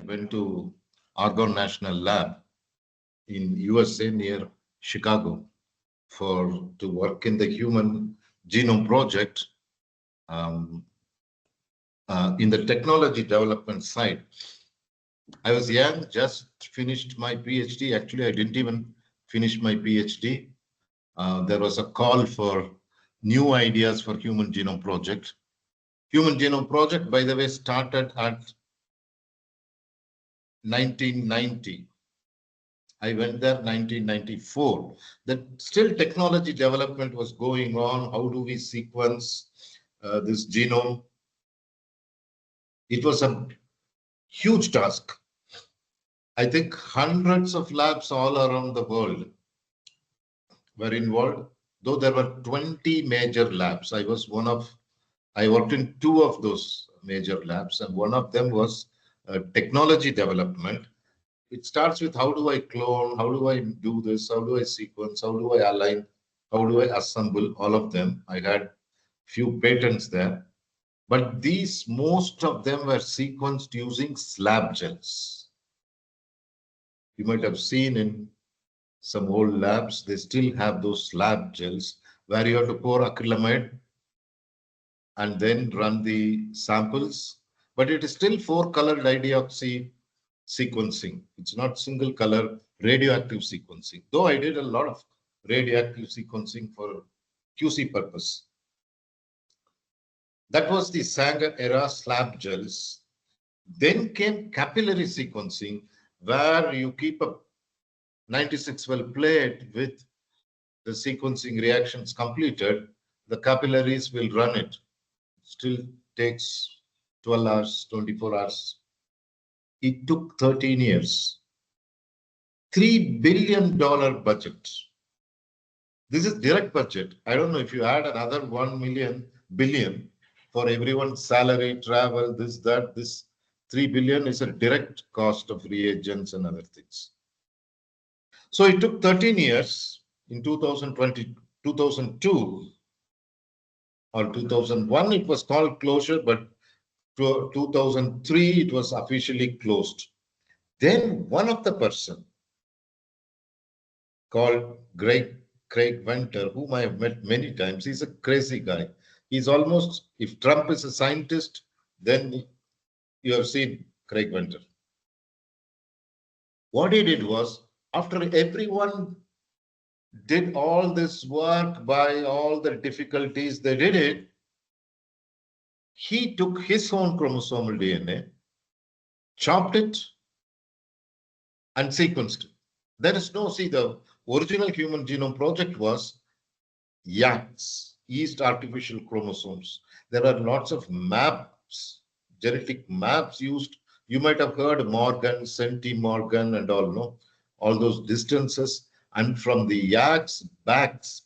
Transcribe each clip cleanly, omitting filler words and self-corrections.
went to Argonne National Lab in USA near Chicago to work in the human genome project in the technology development side. I was young, just finished my PhD. Actually, I didn't even finish my PhD. There was a call for new ideas for human genome project. Human genome project, by the way, started at 1990. I went there 1994. That still technology development was going on. How do we sequence this genome? It was a huge task. I think hundreds of labs all around the world were involved, though there were 20 major labs. I worked in 2 of those major labs, and one of them was technology development. It starts with how do I clone, how do I do this, how do I sequence, how do I align, how do I assemble, all of them. I had few patents there, but most of them were sequenced using slab gels. You might have seen in some old labs, they still have those slab gels where you have to pour acrylamide and then run the samples. But it is still 4-color dideoxy sequencing. It's not single color radioactive sequencing, though I did a lot of radioactive sequencing for QC purpose. That was the Sanger era slab gels. Then came capillary sequencing, where you keep a 96-well plate with the sequencing reactions completed. The capillaries will run it. Still takes 12 hours, 24 hours. It took 13 years. $3 billion budget. This is direct budget. I don't know if you add another 1 billion for everyone's salary, travel, this 3 billion is a direct cost of reagents and other things. So it took 13 years. In 2002 or 2001, it was called closure, but 2003, it was officially closed. Then one of the person called Craig Venter, whom I have met many times, he's a crazy guy. He's almost, if Trump is a scientist, then you have seen Craig Venter. What he did was, after everyone did all this work by all the difficulties they did it, he took his own chromosomal DNA, chopped it, and sequenced it. There is no, see, the original human genome project was YACs, yeast artificial chromosomes. There are lots of maps, genetic maps used. You might have heard Morgan, centimorgan, and all, no? All those distances. And from the YACs,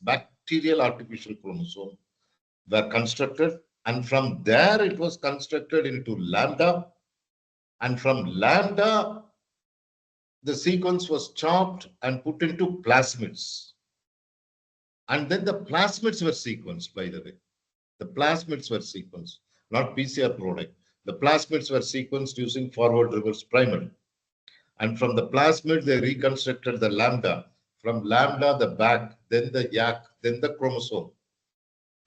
bacterial artificial chromosome were constructed. And from there, it was constructed into lambda. And from lambda, the sequence was chopped and put into plasmids. And then the plasmids were sequenced, by the way. The plasmids were sequenced, not PCR product. The plasmids were sequenced using forward reverse primer. And from the plasmid, they reconstructed the lambda. From lambda, the back, then the YAC, then the chromosome.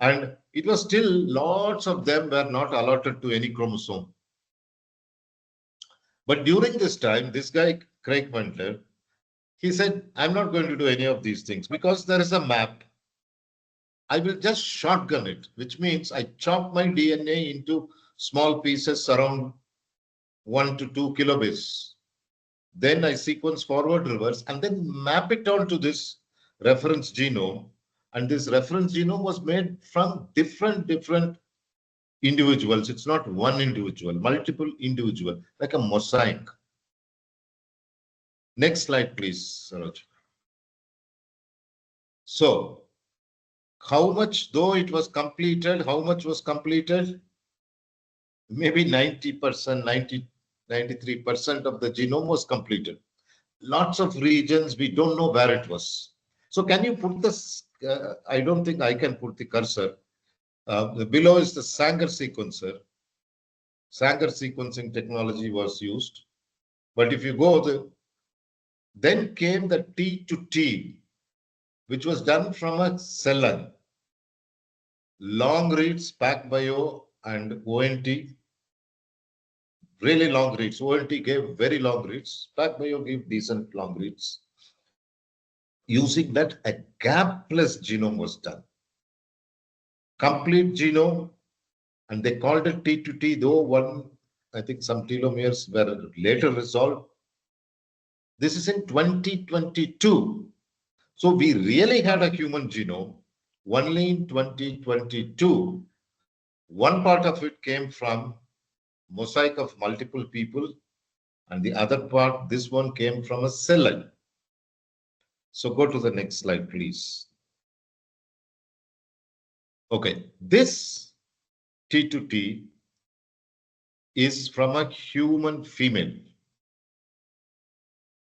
And it was still, lots of them were not allotted to any chromosome. But during this time, this guy, Craig Venter, he said, I'm not going to do any of these things because there is a map. I will just shotgun it, which means I chop my DNA into small pieces around 1 to 2 kilobase. Then I sequence forward reverse and then map it onto this reference genome. And this reference genome was made from different individuals. It's not one individual, multiple individual, like a mosaic. Next slide, please, Saroj. So, how much, though it was completed, how much was completed? Maybe 90%, 93% of the genome was completed. Lots of regions, we don't know where it was. So can you put this, I don't think I can put the cursor. Below is the Sanger sequencer. Sanger sequencing technology was used. But if you go, then came the T2T, which was done from a cell line. Long reads, PacBio and ONT, really long reads. ONT gave very long reads. PacBio gave decent long reads. Using that, a gapless genome was done. Complete genome, and they called it T2T, though I think some telomeres were later resolved. This is in 2022. So we really had a human genome only in 2022. One part of it came from mosaic of multiple people, and the other part, this one, came from a cell line. So go to the next slide, please. Okay, this T2T is from a human female.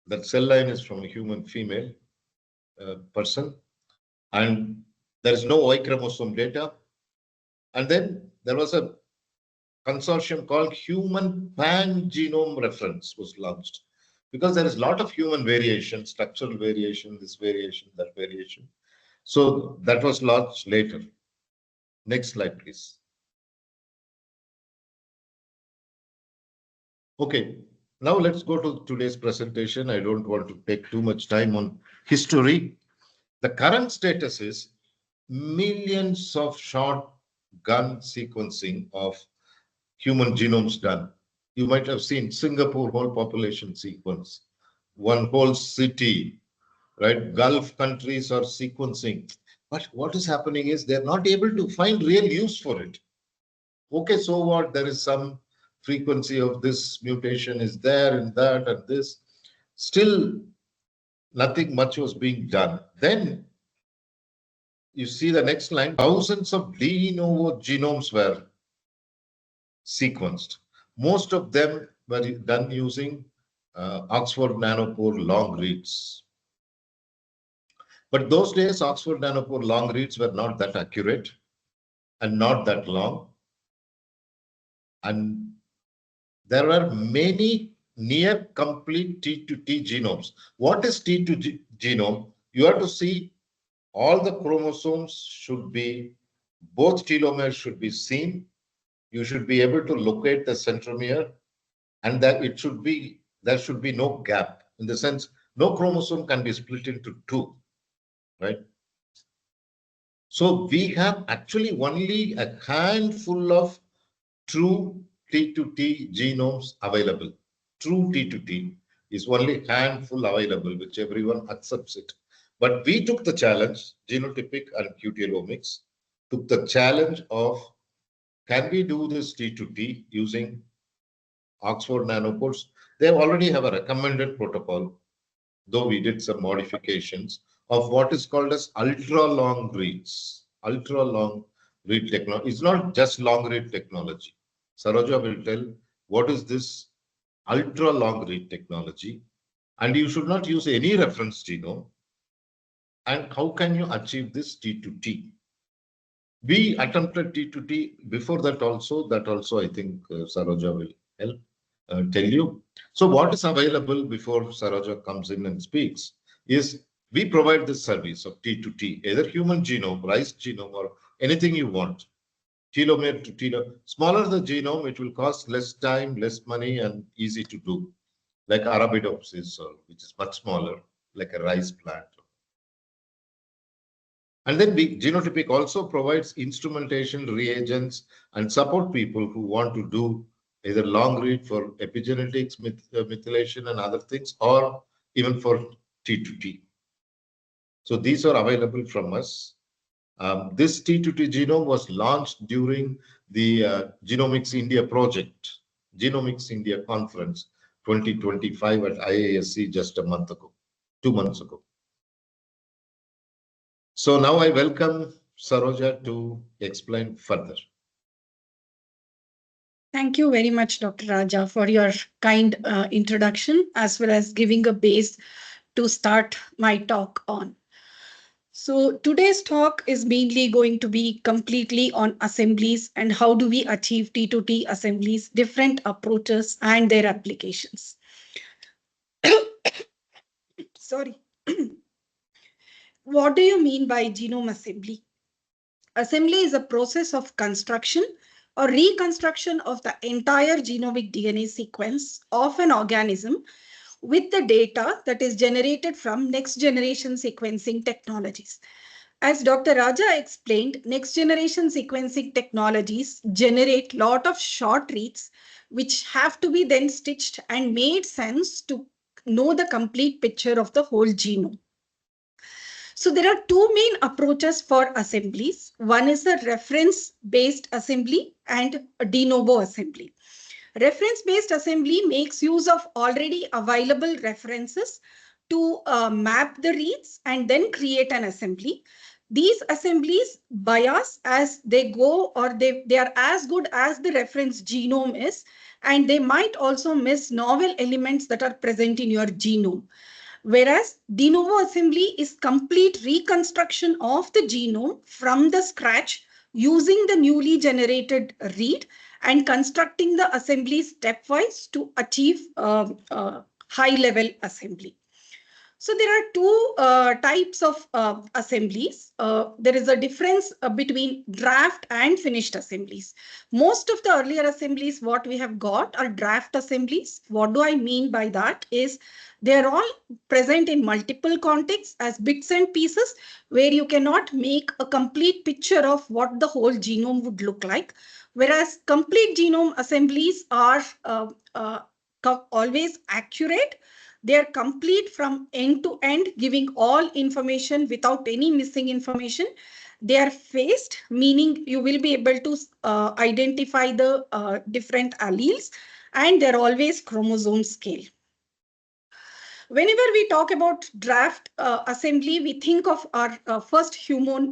That cell line is from a human female person, and there is no Y chromosome data. And then there was a consortium called Human Pan-Genome Reference was launched, because there is a lot of human variation, structural variation, this variation, that variation. So that was launched later. Next slide, please. Okay, now let's go to today's presentation. I don't want to take too much time on history. The current status is millions of shotgun sequencing of human genomes done. You might have seen Singapore whole population sequence, one whole city, right? Gulf countries are sequencing. But what is happening is they're not able to find real use for it. Okay, so what? There is some frequency of this mutation is there and that and this. Still, nothing much was being done. Then you see the next line, thousands of de novo genomes were sequenced. Most of them were done using Oxford Nanopore long reads. But those days, Oxford Nanopore long reads were not that accurate and not that long. And there were many near complete T2T genomes. What is T2T genome? You have to see all the chromosomes should be, both telomeres should be seen. You should be able to locate the centromere, and that it should be, there should be no gap, in the sense no chromosome can be split into two, right? So we have actually only a handful of true T2T genomes available. True T2T is only handful available, which everyone accepts it. But we took the challenge, Genotypic and Telomerics took the challenge of, can we do this T2T using Oxford Nanopores? They already have a recommended protocol, though we did some modifications, of what is called as ultra-long reads. Ultra-long read technology. It's not just long read technology. Saroja will tell what is this ultra-long read technology, and you should not use any reference genome. And how can you achieve this T2T? We attempted T2T before that also I think Saroja will help tell you. So what is available before Saroja comes in and speaks is we provide this service of T2T, either human genome, rice genome, or anything you want. Telomere to telomere. Smaller the genome, it will cost less time, less money, and easy to do. Like Arabidopsis, which is much smaller, like a rice plant. And then Genotypic also provides instrumentation, reagents, and support people who want to do either long read for epigenetics, methylation, and other things, or even for T2T. So these are available from us. This T2T genome was launched during the Genomics India project, Genomics India conference 2025 at IASC just a month ago, 2 months ago. So now I welcome Saroja to explain further. Thank you very much, Dr. Raja, for your kind introduction, as well as giving a base to start my talk on. So today's talk is mainly going to be completely on assemblies and how do we achieve T2T assemblies, different approaches and their applications. Sorry. What do you mean by genome assembly? Assembly is a process of construction or reconstruction of the entire genomic DNA sequence of an organism with the data that is generated from next generation sequencing technologies. As Dr. Raja explained, next generation sequencing technologies generate lot of short reads which have to be then stitched and made sense to know the complete picture of the whole genome. So there are two main approaches for assemblies. One is a reference-based assembly and a de novo assembly. Reference-based assembly makes use of already available references to map the reads and then create an assembly. These assemblies bias as they go, or they are as good as the reference genome is, and they might also miss novel elements that are present in your genome. Whereas de novo assembly is complete reconstruction of the genome from the scratch using the newly generated read and constructing the assembly stepwise to achieve high level assembly. So there are two types of assemblies. There is a difference between draft and finished assemblies. Most of the earlier assemblies, what we have got are draft assemblies. What do I mean by that is they are all present in multiple contexts as bits and pieces where you cannot make a complete picture of what the whole genome would look like. Whereas complete genome assemblies are always accurate. They are complete from end to end, giving all information without any missing information. They are phased, meaning you will be able to identify the different alleles, and they're always chromosome scale. Whenever we talk about draft assembly, we think of our first human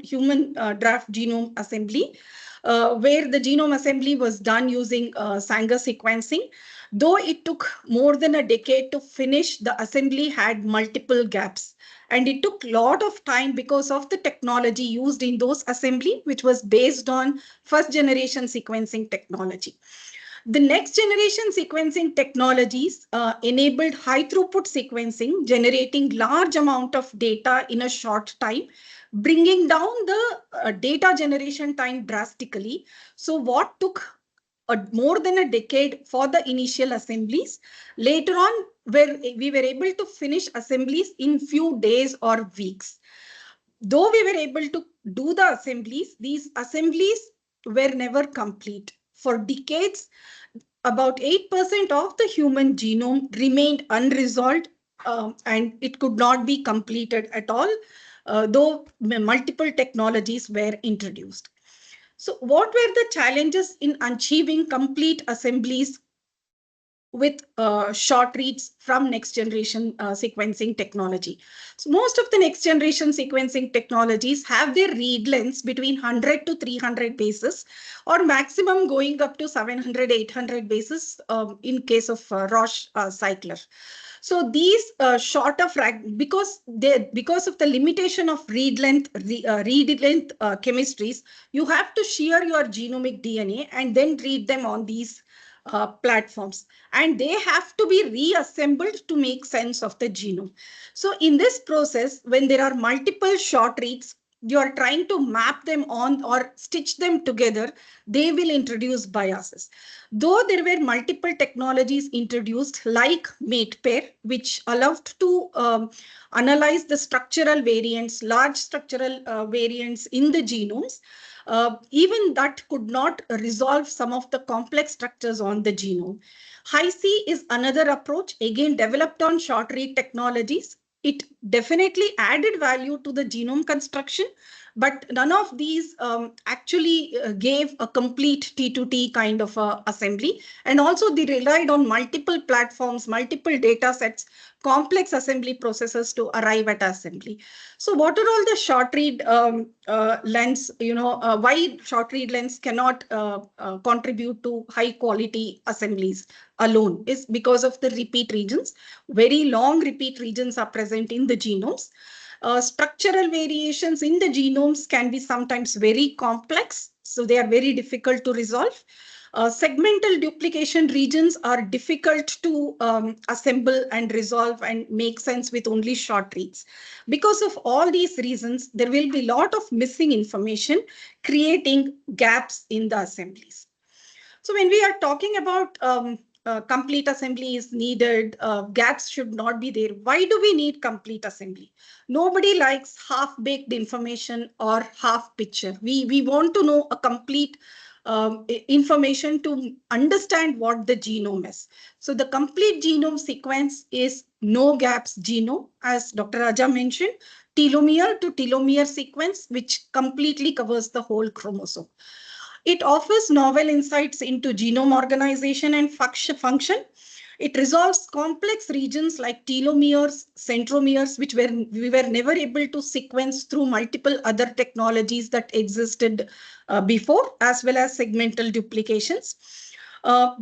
draft genome assembly, where the genome assembly was done using Sanger sequencing. Though it took more than a decade to finish, the assembly had multiple gaps. And it took a lot of time because of the technology used in those assembly, which was based on first generation sequencing technology. The next generation sequencing technologies enabled high throughput sequencing, generating large amount of data in a short time, bringing down the data generation time drastically. So what took more than a decade for the initial assemblies, later on where we were able to finish assemblies in few days or weeks. Though we were able to do the assemblies, these assemblies were never complete. For decades, about 8% of the human genome remained unresolved, and it could not be completed at all, though multiple technologies were introduced. So what were the challenges in achieving complete assemblies with short reads from next generation sequencing technology? So most of the next generation sequencing technologies have their read lengths between 100 to 300 bases, or maximum going up to 700, 800 bases in case of Roche cycler. So these shorter because of the limitation of read length chemistries, you have to shear your genomic DNA and then read them on these platforms, and they have to be reassembled to make sense of the genome. So in this process, when there are multiple short reads, you are trying to map them on or stitch them together, they will introduce biases. Though there were multiple technologies introduced like MatePair, which allowed to analyze the structural variants, large structural variants in the genomes, even that could not resolve some of the complex structures on the genome. Hi-C is another approach, again developed on short read technologies. It definitely added value to the genome construction, but none of these actually gave a complete T2T kind of assembly. And also they relied on multiple platforms, multiple data sets, complex assembly processes to arrive at assembly. So what are all the short read lengths, why short read lengths cannot contribute to high quality assemblies alone is because of the repeat regions. Very long repeat regions are present in the genomes. Structural variations in the genomes can be sometimes very complex, so they are very difficult to resolve. Segmental duplication regions are difficult to assemble and resolve and make sense with only short reads. Because of all these reasons, there will be a lot of missing information, creating gaps in the assemblies. So when we are talking about complete assembly is needed, gaps should not be there. Why do we need complete assembly? Nobody likes half-baked information or half picture. We want to know a complete information to understand what the genome is. So the complete genome sequence is no gaps genome, as Dr. Raja mentioned, telomere to telomere sequence, which completely covers the whole chromosome. It offers novel insights into genome organization and function. It resolves complex regions like telomeres, centromeres, which we were never able to sequence through multiple other technologies that existed before, as well as segmental duplications.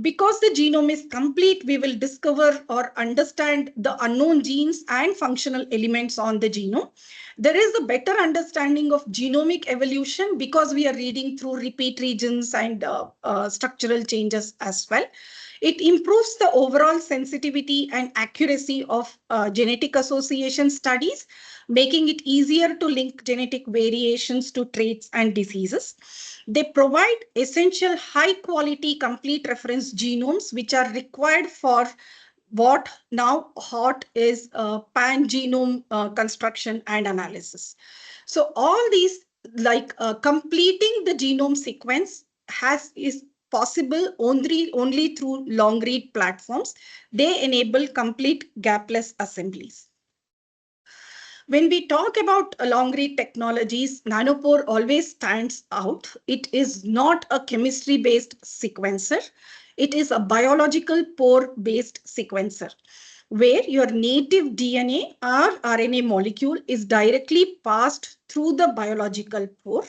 Because the genome is complete, we will discover or understand the unknown genes and functional elements on the genome. There is a better understanding of genomic evolution because we are reading through repeat regions and structural changes as well. It improves the overall sensitivity and accuracy of genetic association studies, making it easier to link genetic variations to traits and diseases. They provide essential high-quality complete reference genomes, which are required for what now hot is pan-genome construction and analysis. So all these, like completing the genome sequence is possible only through long-read platforms. They enable complete gapless assemblies. When we talk about long-read technologies, Nanopore always stands out. It is not a chemistry-based sequencer. It is a biological pore-based sequencer, where your native DNA or RNA molecule is directly passed through the biological pore,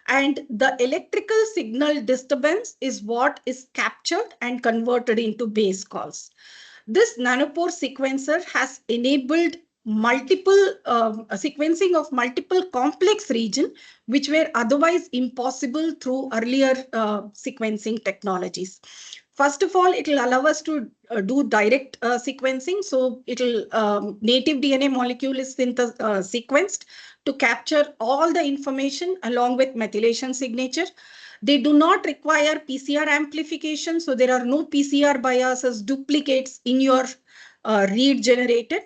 and the electrical signal disturbance is what is captured and converted into base calls. This nanopore sequencer has enabled multiple sequencing of multiple complex regions, which were otherwise impossible through earlier sequencing technologies. First of all, it will allow us to do direct sequencing. So it'll native DNA molecule is sequenced to capture all the information along with methylation signature. They do not require PCR amplification, so there are no PCR biases, duplicates in your read generated.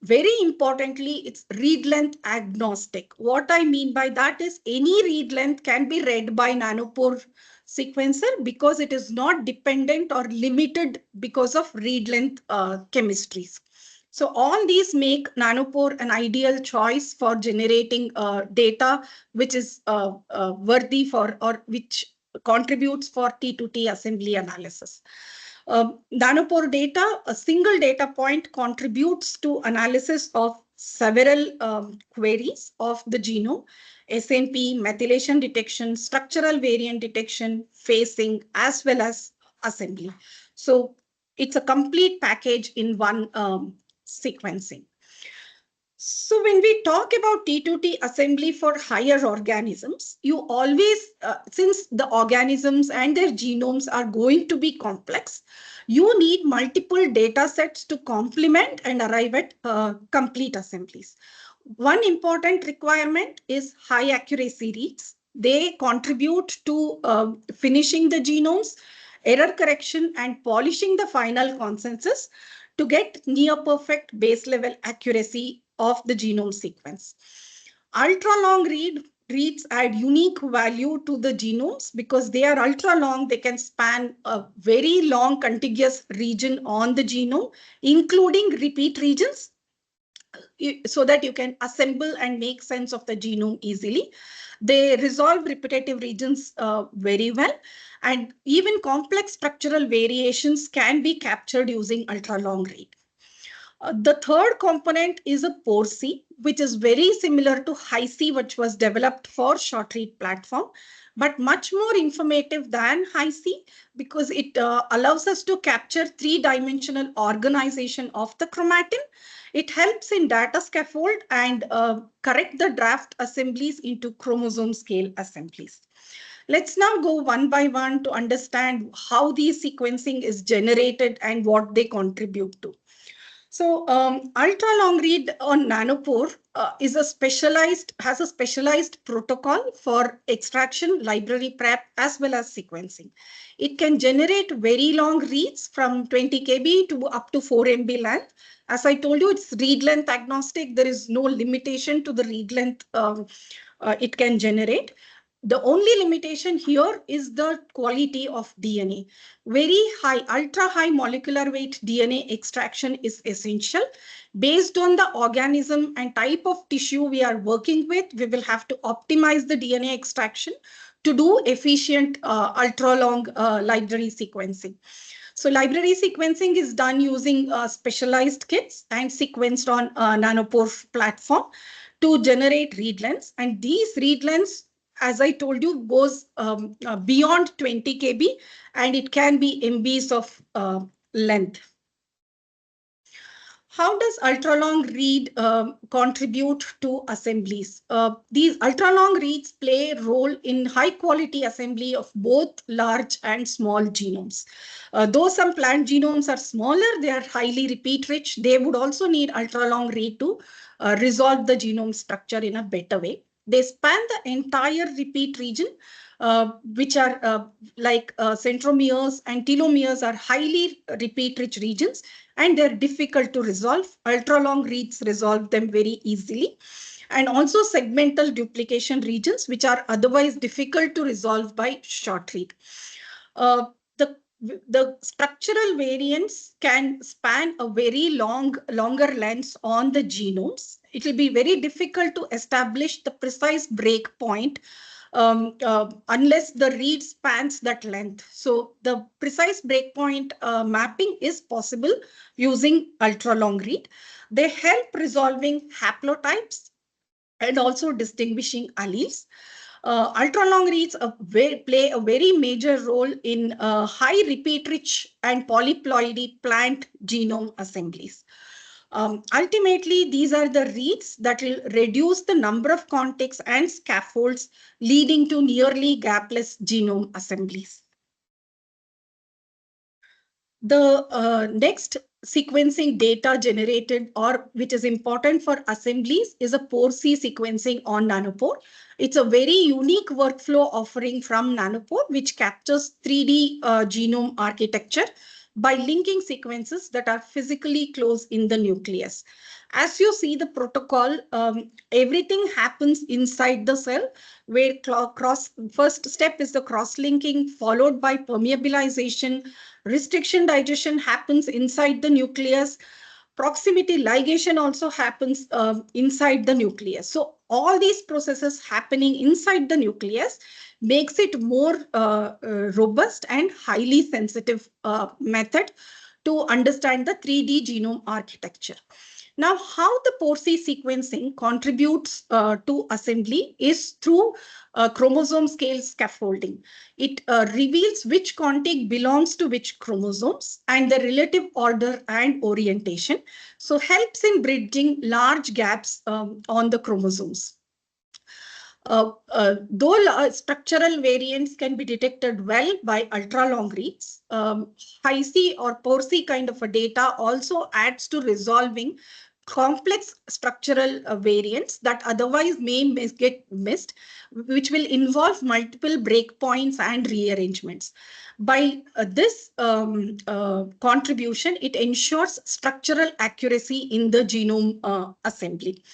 Very importantly, it's read length agnostic. What I mean by that is any read length can be read by nanopore sequencer because it is not dependent or limited because of read length chemistries. So all these make nanopore an ideal choice for generating data which is worthy for or which contributes for T2T assembly analysis. Nanopore data, a single data point contributes to analysis of several queries of the genome, SNP, methylation detection, structural variant detection, phasing, as well as assembly. So it's a complete package in one sequencing. So when we talk about T2T assembly for higher organisms, you always, since the organisms and their genomes are going to be complex, you need multiple data sets to complement and arrive at complete assemblies. One important requirement is high accuracy reads. They contribute to finishing the genomes, error correction, and polishing the final consensus to get near perfect base level accuracy of the genome sequence. Ultra long reads add unique value to the genomes because they are ultra long. They can span a very long contiguous region on the genome, including repeat regions, so that you can assemble and make sense of the genome easily. They resolve repetitive regions very well, and even complex structural variations can be captured using ultra-long read. The third component is a Pore-C, which is very similar to Hi-C, which was developed for short read platform, but much more informative than Hi-C because it allows us to capture three-dimensional organization of the chromatin. It helps in data scaffold and correct the draft assemblies into chromosome scale assemblies. Let's now go one by one to understand how these sequencing is generated and what they contribute to. So ultra long read on nanopore has a specialized protocol for extraction, library prep, as well as sequencing. It can generate very long reads from 20 kb to up to 4 MB length. As I told you, it's read length agnostic. There is no limitation to the read length it can generate. The only limitation here is the quality of DNA. Very high, ultra high molecular weight DNA extraction is essential. Based on the organism and type of tissue we are working with, we will have to optimize the DNA extraction to do efficient ultra long library sequencing. So library sequencing is done using specialized kits and sequenced on nanopore platform to generate read lengths. And these read lengths, as I told you, goes beyond 20 kb, and it can be MBs of length. How does ultralong read contribute to assemblies? These ultralong reads play a role in high quality assembly of both large and small genomes. Though some plant genomes are smaller, they are highly repeat rich. They would also need ultralong read to resolve the genome structure in a better way. They span the entire repeat region, which are centromeres and telomeres are highly repeat rich regions, and they're difficult to resolve. Ultra-long reads resolve them very easily. And also segmental duplication regions, which are otherwise difficult to resolve by short read. Uh, the structural variants can span a very longer lengths on the genomes. It will be very difficult to establish the precise break point unless the read spans that length. So the precise breakpoint mapping is possible using ultra-long read. They help resolving haplotypes and also distinguishing alleles. Ultra-long reads play a very major role in high repeat-rich and polyploidy plant genome assemblies. Ultimately, these are the reads that will reduce the number of contexts and scaffolds, leading to nearly gapless genome assemblies. The next sequencing data generated, or which is important for assemblies, is a Pore-C sequencing on nanopore. It's a very unique workflow offering from nanopore, which captures 3D genome architecture by linking sequences that are physically close in the nucleus. As you see the protocol, everything happens inside the cell, where first step is the cross-linking, followed by permeabilization. Restriction digestion happens inside the nucleus. Proximity ligation also happens inside the nucleus. So all these processes happening inside the nucleus makes it more robust and highly sensitive method to understand the 3D genome architecture. Now, how the Pore-C sequencing contributes to assembly is through chromosome scale scaffolding. It reveals which contig belongs to which chromosomes and the relative order and orientation. So helps in bridging large gaps on the chromosomes. Though structural variants can be detected well by ultra-long reads, High-C or Pore-C kind of a data also adds to resolving complex structural variants that otherwise may get missed, which will involve multiple breakpoints and rearrangements. By this contribution, it ensures structural accuracy in the genome assembly.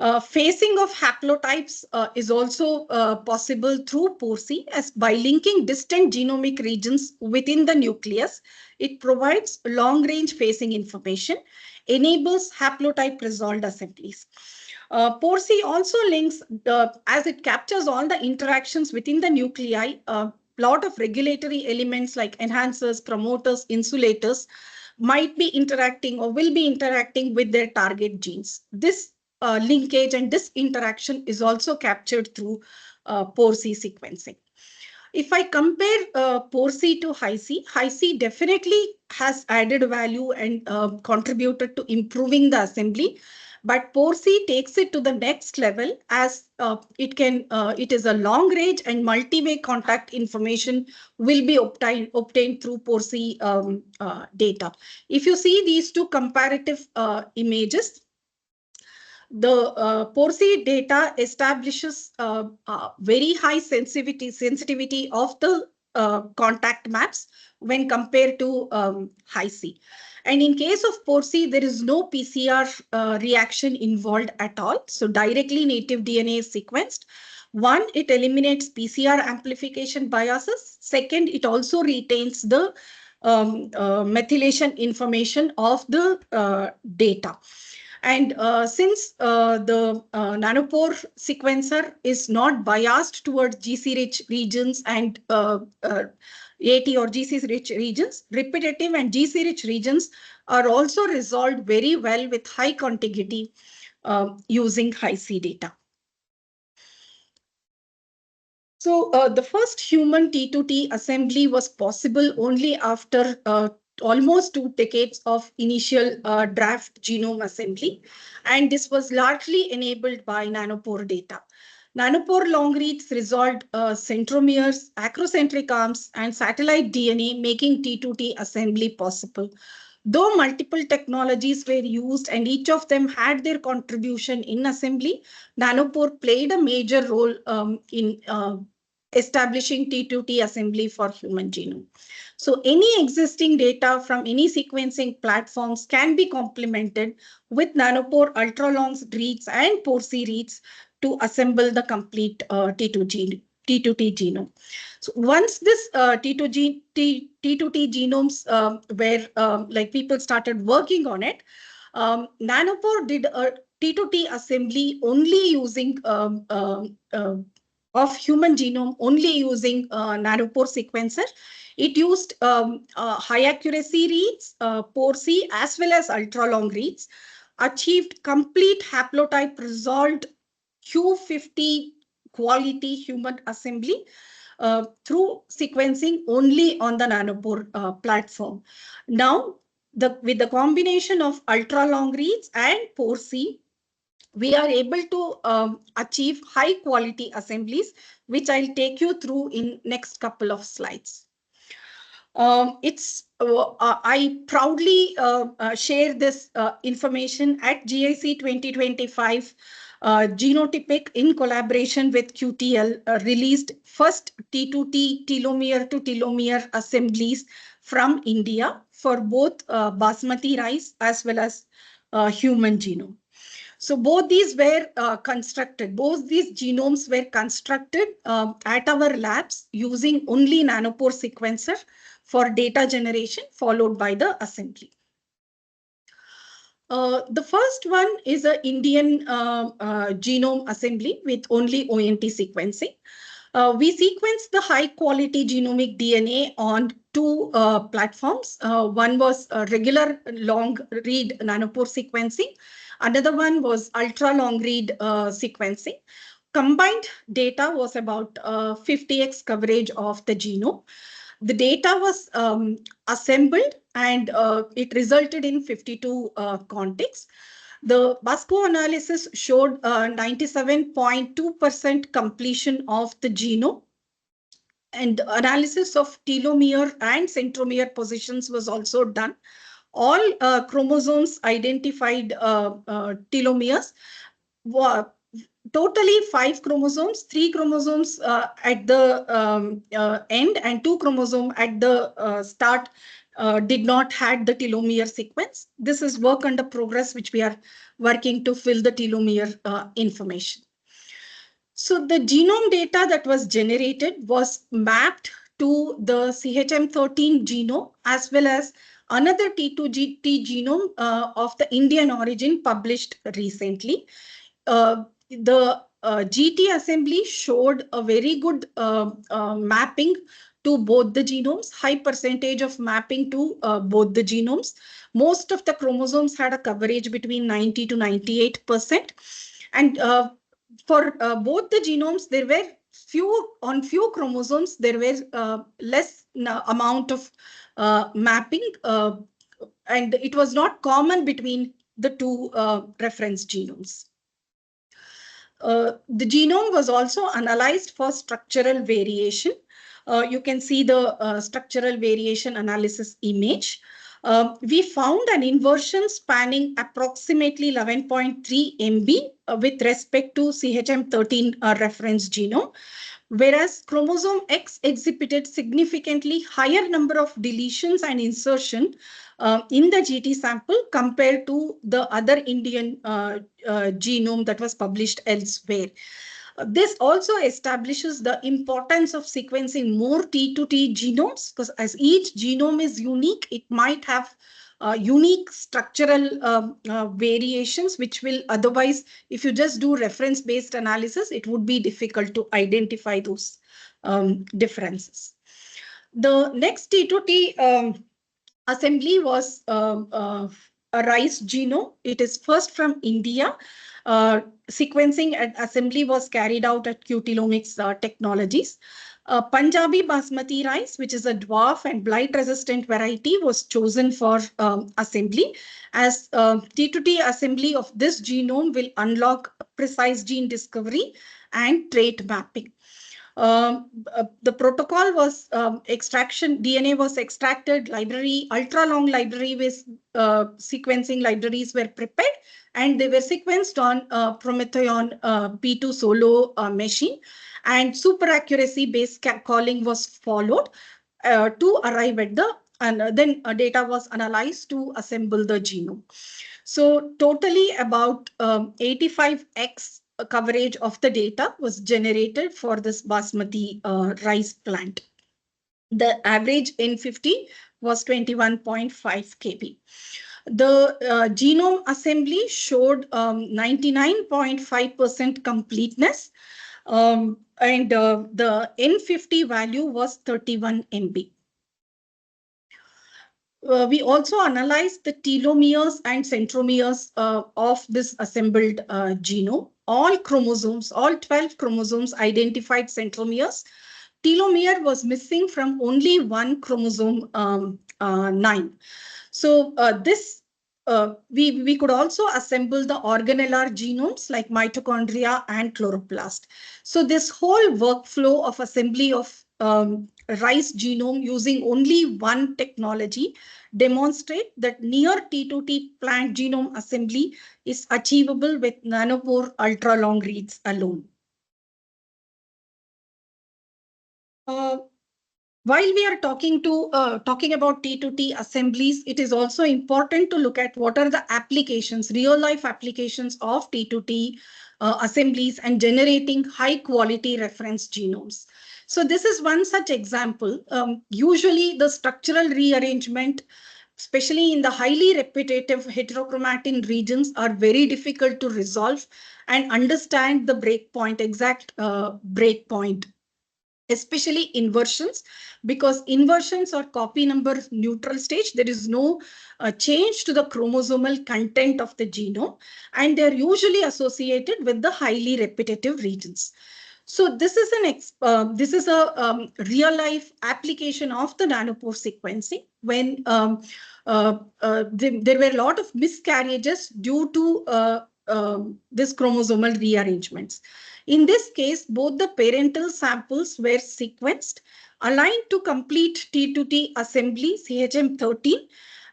Phasing of haplotypes is also possible through Pore-C, as by linking distant genomic regions within the nucleus. It provides long-range phasing information, enables haplotype resolved assemblies. Pore-C also links, as it captures all the interactions within the nuclei, a lot of regulatory elements like enhancers, promoters, insulators might be interacting or will be interacting with their target genes. This linkage and this interaction is also captured through Pore-C sequencing. If I compare Pore-C to Hi-C definitely has added value and contributed to improving the assembly. But Pore-C takes it to the next level as it is a long range and multi-way contact information will be obtained through Pore-C data. If you see these two comparative images, the Pore-C data establishes very high sensitivity of the contact maps when compared to Hi-C. And in case of Pore-C, there is no PCR reaction involved at all. So directly native DNA is sequenced. One, it eliminates PCR amplification biases. Second, it also retains the methylation information of the data. And since the nanopore sequencer is not biased towards GC-rich regions and AT or GC-rich regions, repetitive and GC-rich regions are also resolved very well with high contiguity using Hi-C data. So the first human T2T assembly was possible only after almost 2 decades of initial draft genome assembly. And this was largely enabled by nanopore data. Nanopore long reads resolved centromeres, acrocentric arms, and satellite DNA, making T2T assembly possible. Though multiple technologies were used and each of them had their contribution in assembly, nanopore played a major role in establishing T2T assembly for human genome. So any existing data from any sequencing platforms can be complemented with nanopore ultralong reads and Pore-C reads to assemble the complete T2T genome. So once this T2T genomes were like people started working on it, nanopore did a T2T assembly only using of human genome only using nanopore sequencer. It used high accuracy reads, Pore-C as well as ultra-long reads, achieved complete haplotype resolved Q50 quality human assembly through sequencing only on the nanopore platform. Now, with the combination of ultra-long reads and Pore-C, we are able to achieve high quality assemblies, which I'll take you through in next couple of slides. I proudly share this information at GIC 2025. Genotypic, in collaboration with QTL, released first T2T telomere-to-telomere assemblies from India for both basmati rice as well as human genome. So both these were constructed, both these genomes were constructed at our labs using only nanopore sequencer for data generation, followed by the assembly. The first one is an Indian genome assembly with only ONT sequencing. We sequenced the high quality genomic DNA on 2 platforms. One was regular long read nanopore sequencing. Another one was ultra long read sequencing. Combined data was about 50x coverage of the genome. The data was assembled and it resulted in 52 contexts. The BASCO analysis showed 97.2% completion of the genome, and analysis of telomere and centromere positions was also done. All chromosomes identified telomeres were totally 5 chromosomes, 3 chromosomes at the end and 2 chromosomes at the start did not had the telomere sequence. This is work under progress, which we are working to fill the telomere information. So the genome data that was generated was mapped to the CHM13 genome as well as another T2T genome of the Indian origin published recently. The GT assembly showed a very good mapping to both the genomes, high percentage of mapping to both the genomes. Most of the chromosomes had a coverage between 90 to 98%. And for both the genomes, there were few chromosomes, there were less amount of mapping, and it was not common between the two reference genomes. The genome was also analyzed for structural variation. You can see the structural variation analysis image. We found an inversion spanning approximately 11.3 MB with respect to CHM13 reference genome, whereas chromosome X exhibited significantly higher number of deletions and insertion in the GT sample compared to the other Indian genome that was published elsewhere. This also establishes the importance of sequencing more T2T genomes, because as each genome is unique, it might have unique structural variations, which will otherwise, if you just do reference-based analysis, it would be difficult to identify those differences. The next T2T assembly was a rice genome. It is first from India. Sequencing and assembly was carried out at Genomics Technologies. Punjabi basmati rice, which is a dwarf and blight-resistant variety, was chosen for assembly, as T2T assembly of this genome will unlock precise gene discovery and trait mapping. The protocol was extraction, DNA was extracted, library, ultra-long library with sequencing libraries were prepared, and they were sequenced on Prometheon P2 solo machine, and super accuracy based calling was followed to arrive at the, and then data was analyzed to assemble the genome. So totally about 85x coverage of the data was generated for this basmati rice plant. The average N50 was 21.5 kb. The genome assembly showed 99.5% completeness, and the N50 value was 31 MB. We also analyzed the telomeres and centromeres of this assembled genome. All chromosomes, all 12 chromosomes identified centromeres. Telomere was missing from only one chromosome 9. So we could also assemble the organellar genomes like mitochondria and chloroplast. So this whole workflow of assembly of rice genome using only one technology demonstrate that near T2T plant genome assembly is achievable with nanopore ultra-long reads alone. While we are talking about T2T assemblies, it is also important to look at what are the applications, real-life applications of T2T assemblies and generating high-quality reference genomes. So this is one such example. Usually the structural rearrangement, especially in the highly repetitive heterochromatin regions, are very difficult to resolve and understand the breakpoint, exact breakpoint, especially inversions, because inversions are copy number neutral stage. There is no change to the chromosomal content of the genome, and they're usually associated with the highly repetitive regions. So this is a real life application of the nanopore sequencing when there were a lot of miscarriages due to this chromosomal rearrangements. In this case, both the parental samples were sequenced, aligned to complete T2T assembly CHM13,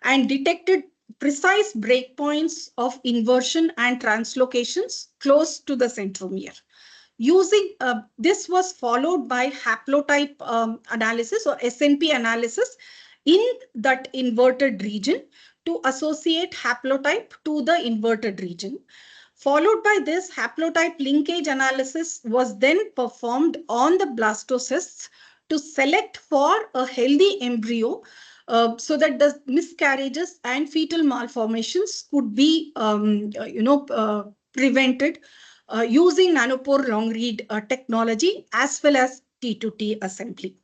and detected precise breakpoints of inversion and translocations close to the centromere. Using this was followed by haplotype analysis or SNP analysis in that inverted region to associate haplotype to the inverted region. Followed by this, haplotype linkage analysis was then performed on the blastocysts to select for a healthy embryo so that the miscarriages and fetal malformations could be prevented using nanopore long read technology as well as T2T assembly.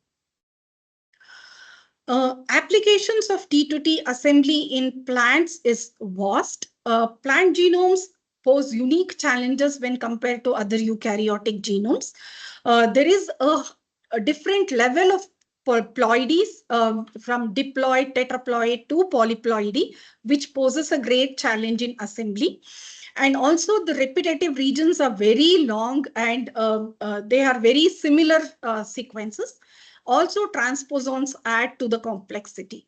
Applications of T2T assembly in plants is vast. Plant genomes pose unique challenges when compared to other eukaryotic genomes. There is a different level of ploidies from diploid, tetraploid to polyploidy, which poses a great challenge in assembly. And also the repetitive regions are very long and they are very similar sequences. Also transposons add to the complexity.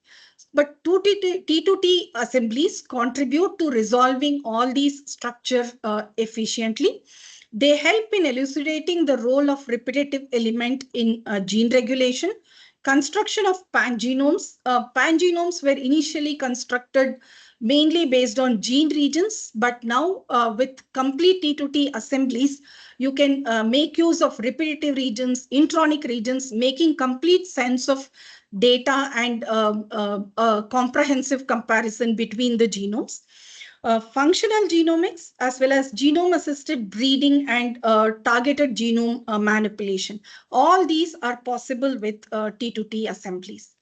But T2T assemblies contribute to resolving all these structures efficiently. They help in elucidating the role of repetitive element in gene regulation, construction of pangenomes. Pangenomes were initially constructed mainly based on gene regions, but now with complete T2T assemblies, you can make use of repetitive regions, intronic regions, making complete sense of data and comprehensive comparison between the genomes. Functional genomics as well as genome-assisted breeding and targeted genome manipulation. All these are possible with T2T assemblies.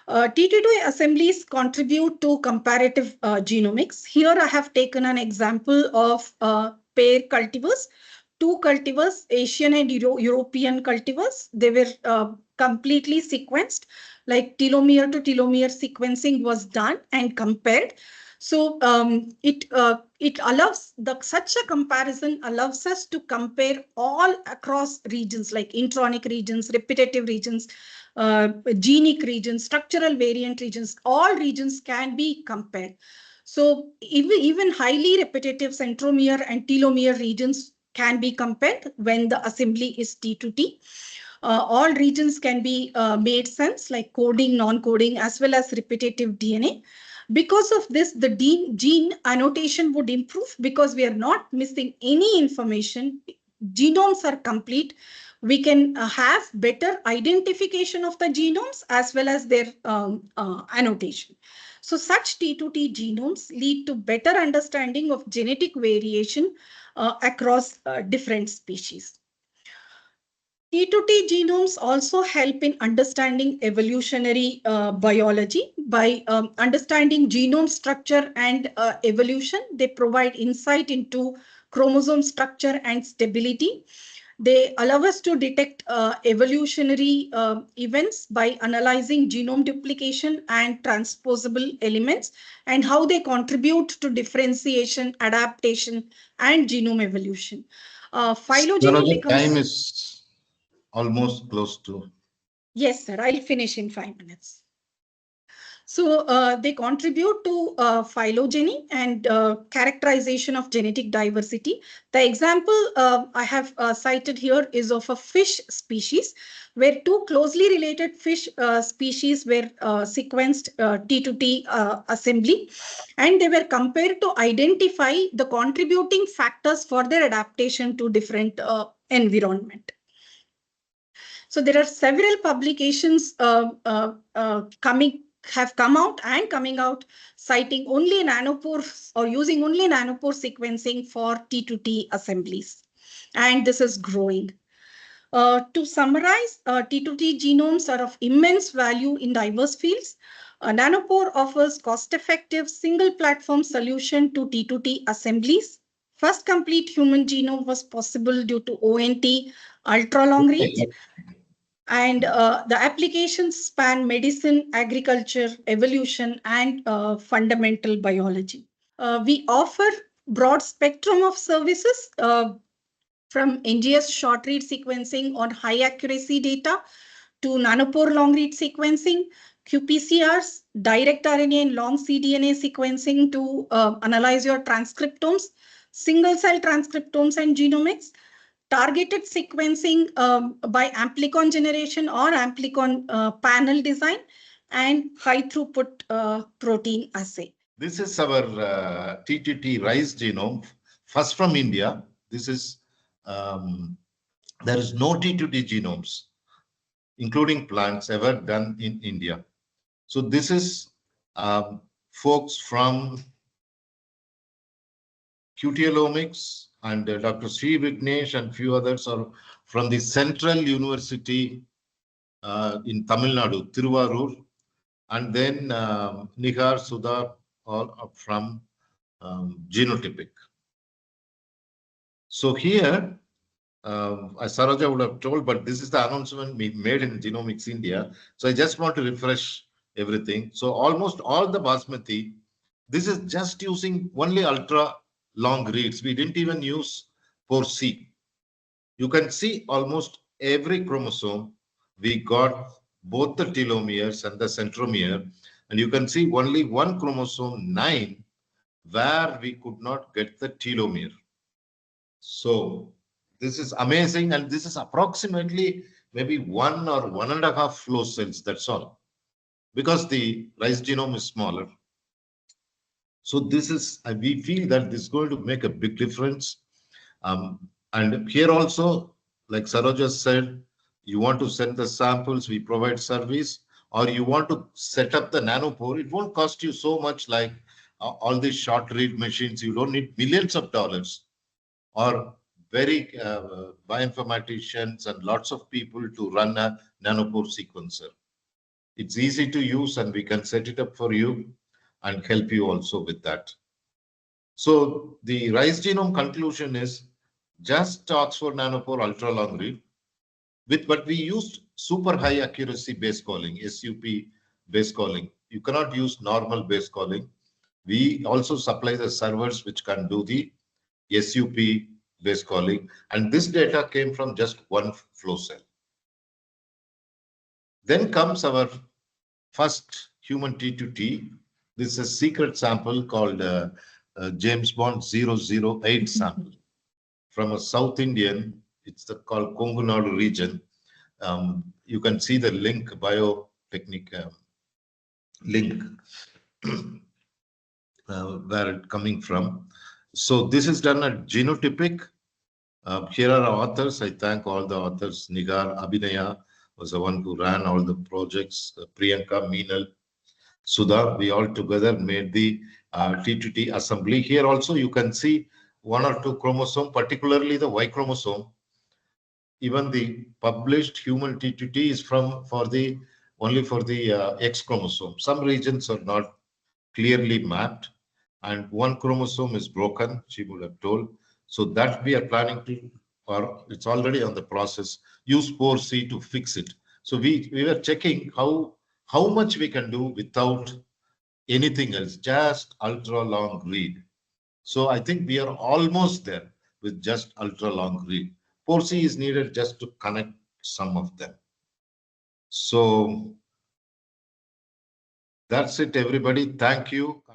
T2T assemblies contribute to comparative genomics. Here I have taken an example of pair cultivars. Two cultivars, Asian and European cultivars, they were completely sequenced, like telomere to telomere sequencing was done and compared. So it allows such a comparison allows us to compare all across regions like intronic regions, repetitive regions, genic regions, structural variant regions. All regions can be compared. So even highly repetitive centromere and telomere regions can be compared when the assembly is T2T. All regions can be made sense like coding, non-coding, as well as repetitive DNA. Because of this, the gene annotation would improve because we are not missing any information. Genomes are complete. We can have better identification of the genomes as well as their annotation. So such T2T genomes lead to better understanding of genetic variation across different species. T2T genomes also help in understanding evolutionary biology. By understanding genome structure and evolution, they provide insight into chromosome structure and stability. They allow us to detect evolutionary events by analyzing genome duplication and transposable elements and how they contribute to differentiation, adaptation, and genome evolution. Phylogeny Sarojit, time becomes... is almost close to. Yes, sir. I'll finish in 5 minutes. So they contribute to phylogeny and characterization of genetic diversity. The example I have cited here is of a fish species where two closely related fish species were sequenced T2T assembly, and they were compared to identify the contributing factors for their adaptation to different environment. So there are several publications have come out and coming out citing only nanopore or using only nanopore sequencing for T2T assemblies. And this is growing. To summarize, T2T genomes are of immense value in diverse fields. Nanopore offers cost-effective single platform solution to T2T assemblies. First complete human genome was possible due to ONT ultra-long reads. And the applications span medicine, agriculture, evolution, and fundamental biology. We offer broad spectrum of services from NGS short read sequencing on high accuracy data to nanopore long read sequencing, qPCRs, direct RNA and long cDNA sequencing to analyze your transcriptomes, single cell transcriptomes and genomics, targeted sequencing by amplicon generation or amplicon panel design, and high throughput protein assay. This is our T2T rice genome, first from India. This is, there is no T2T genomes, including plants, ever done in India. So this is folks from Telomerics and Dr. Sri Vignesh and few others are from the Central University in Tamil Nadu, Tiruvarur, and then Nihar, Sudha, all from Genotypic. So here, as Saroja would have told, but this is the announcement we made in Genomics India. So I just want to refresh everything. So almost all the basmati, this is just using only ultra long reads. We didn't even use Pore-C. You can see almost every chromosome. We got both the telomeres and the centromere. And you can see only one chromosome 9 where we could not get the telomere. So this is amazing, and this is approximately maybe 1 or 1.5 flow cells, that's all, because the rice genome is smaller. So this is, we feel that this is going to make a big difference. And here also, like Saroja said, you want to send the samples, we provide service, or you want to set up the nanopore, it won't cost you so much like all these short read machines. You don't need millions of dollars or very bioinformaticians and lots of people to run a nanopore sequencer. It's easy to use and we can set it up for you and help you also with that. So the rice genome conclusion is just Oxford Nanopore ultra long read but we used super high accuracy base calling, SUP base calling. You cannot use normal base calling. We also supply the servers which can do the SUP base calling, and this data came from just one flow cell. Then comes our first human T2T. This is a secret sample called James Bond 008 sample from a South Indian. It's called Kongunadu region. You can see the link, biotechnic link, where it's coming from. So this is done at Genotypic. Here are our authors. I thank all the authors. Nigar, Abhinaya was the one who ran all the projects. Priyanka, Meenal, Sudha, we all together made the T2T assembly. Here also you can see 1 or 2 chromosomes, particularly the Y chromosome. Even the published human T2T is only for the X chromosome. Some regions are not clearly mapped, and one chromosome is broken, she would have told. So that we are planning to, or it's already on the process, use Pore-C to fix it. So we were checking how much we can do without anything else, just ultra long read. So I think we are almost there with just ultra long read. Pore-C is needed just to connect some of them. So that's it, everybody. Thank you.